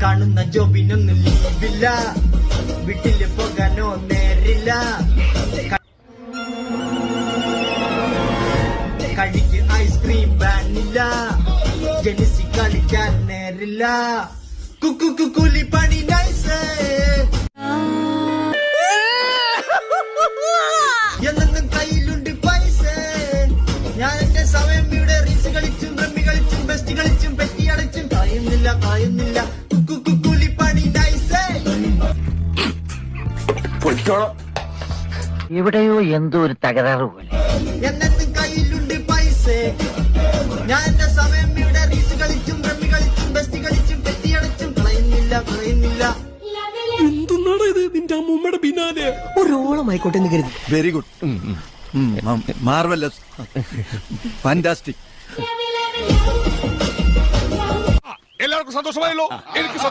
കാണുന്ന ജോബിനൊന്നും ലീവില്ല, വീട്ടില് പോകാനോ നേരില്ല, കഴിക്ക് ഐസ്ക്രീം ബാനില്ല, ജനിസി കളിക്കാൻ നേരില്ല, കുലി പണി നൈസ് എന്നെന്നും കയ്യിലുണ്ട് പൈസ. ഞാൻ എന്റെ സമയം ഇവിടെ റീൽസ് കളിച്ചും റമ്മി കളിച്ചും ബെസ്റ്റ് കളിച്ചും പെറ്റി അടച്ചും കായുന്നില്ല കുലി പണി നൈസ്. എവിടെയോ എന്തോ ഒരു തകരാറ് പോലെ. എന്നെന്നും കയ്യിലുണ്ട് പൈസ. ഞാൻ എന്റെ സമയം ഇവിടെ റീൽസ് കളിച്ചും റമ്മി കളിച്ചും ബെസ്റ്റ് കളിച്ചും പെറ്റി അടച്ചും കളയുന്നില്ല. എന്തുന്നാണ് ഇത് നിന്റെ അമ്മൂമ്മയുടെ പിന്നാലെ? ഒരോളമായിക്കോട്ടെ എന്ന് കരുതി. Very good, marvellous, fantastic. എല്ലാവർക്കും സന്തോഷമായല്ലോ? എനിക്ക്